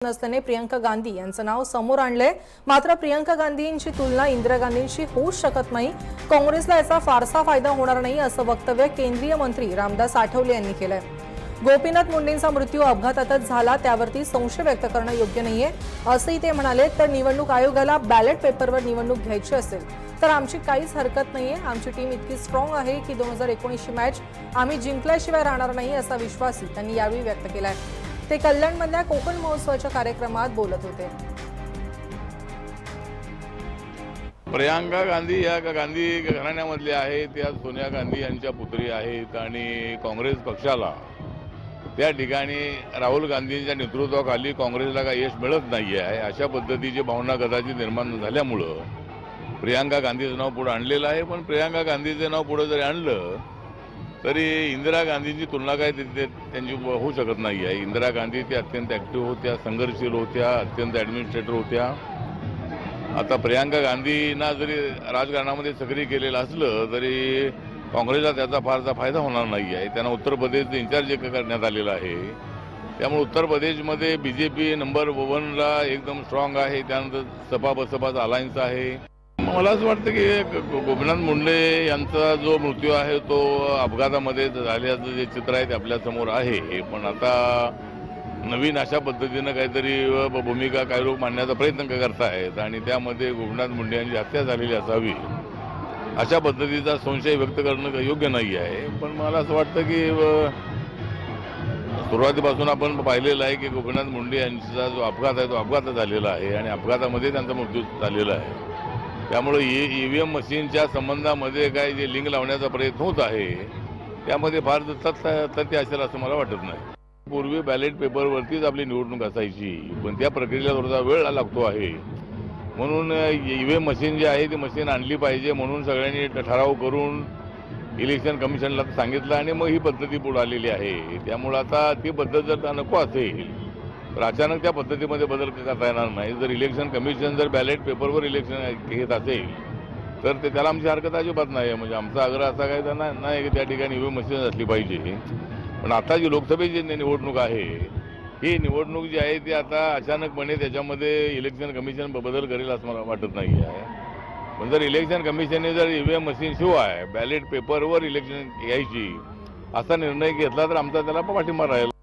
नसल्याने प्रियंका गांधी यांचं नाव समोर आणलंय। मात्र प्रियंका गांधींची तुलना इंदिरा गांधींशी होऊच शकत नाही। काँग्रेसला याचा फारसा फायदा होणार नाही असं वक्तव्य केंद्रीय मंत्री रामदास आठवले यांनी केलंय। गोपीनाथ मुंडेंचा मृत्यू अपघातातच झाला त्यावरती संशय व्यक्त करणं योग्य नाहीये असंही ते म्हणाले। तर निवडणूक आयोगाला बॅलेट पेपरवर निवडणूक घ्यायची असेल तर आमची काहीच हरकत नाहीये। आमची टीम इतकी स्ट्रॉंग आहे की 2019 ची मॅच आम्ही जिंकल्याशिवाय राहणार नाही असा विश्वासही त्यांनी यावेळी व्यक्त केलाय। ते कल्याणमधल्या कोकण महोत्सवाच्या कार्यक्रमात बोलत होते। प्रियंका गांधी या गांधी घराण्यामधले आहेत, त्या सोनिया गांधी यांच्या पुत्री आहेत आणि काँग्रेस पक्षाला त्या ठिकाणी राहुल गांधींच्या नेतृत्वाखाली काँग्रेसला काही यश मिळत नाही आहे अशा पद्धतीची भावना कदाचित निर्माण झाल्यामुळं प्रियंका गांधीचं नाव पुढे आणलेलं आहे। पण प्रियंका गांधीचं नाव पुढे जरी आणलं तरी इंदिरा गांधींची तुलना काय त्यांची होऊ शकत नाही आहे। इंदिरा गांधी त्या अत्यंत ॲक्टिव्ह होत्या, संघर्षशील होत्या, अत्यंत ॲडमिनिस्ट्रेटर होत्या। आता प्रियंका गांधींना जरी राजकारणामध्ये सक्रिय केलेलं असलं तरी काँग्रेसला त्याचा फारसा फायदा होणार नाही आहे। त्यांना उत्तर प्रदेशचं इन्चार्ज करण्यात आलेलं आहे, त्यामुळे उत्तर प्रदेशमध्ये बीजेपी नंबर 1ला एकदम स्ट्रॉंग आहे। त्यानंतर सपा बसपाचा अलायन्स आहे। मला असं वाटतं की गोपीनाथ मुंडे यांचा जो मृत्यू आहे तो अपघातामध्ये झाल्याचं जे चित्र आहे ते आपल्यासमोर आहे। पण आता नवीन अशा पद्धतीनं काहीतरी भूमिका काही लोक मांडण्याचा प्रयत्न करतायत आणि त्यामध्ये गोपीनाथ मुंडे यांची हत्या झालेली असावी अशा पद्धतीचा संशय व्यक्त करणं योग्य नाही आहे। पण मला असं वाटतं की सुरुवातीपासून आपण पाहिलेलं आहे की गोपीनाथ मुंडे यांचा जो अपघात आहे तो अपघात झालेला आहे आणि अपघातामध्ये त्यांचा मृत्यू झालेला आहे। त्यामुळे ईव्हीएम मशीनच्या संबंधामध्ये काय जे लिंक लावण्याचा प्रयत्न होत आहे त्यामध्ये फार तथ्य असेल असं मला वाटत नाही। पूर्वी बॅलेट पेपरवरतीच आपली निवडणूक असायची, पण त्या प्रक्रियेला थोडासा वेळ लागतो आहे। म्हणून ईव्हीएम मशीन जी आहे ती मशीन आणली पाहिजे म्हणून सगळ्यांनी ठराव करून इलेक्शन कमिशनला सांगितलं आणि मग ही पद्धती पुढे आलेली आहे। त्यामुळे आता ती पद्धत जर नको असेल तर अचानक त्या पद्धतीमध्ये बदल करता येणार नाही। जर इलेक्शन कमिशन जर बॅलेट पेपरवर इलेक्शन घेत असेल तर त्याला आमची हरकत अजिबात नाही आहे। म्हणजे आमचा आग्रह असा काय नाही की त्या ठिकाणी ईव्हीएम मशीन असली पाहिजे। पण आता जी लोकसभेची निवडणूक आहे ही निवडणूक जी आहे ती आता अचानकपणे त्याच्यामध्ये इलेक्शन कमिशन बदल करेल असं मला वाटत नाही आहे। पण जर इलेक्शन कमिशनने जर ईव्हीएम मशीन शिवाय बॅलेट पेपरवर इलेक्शन घ्यायची असा निर्णय घेतला तर आमचा त्याला पाठिंबा राहील।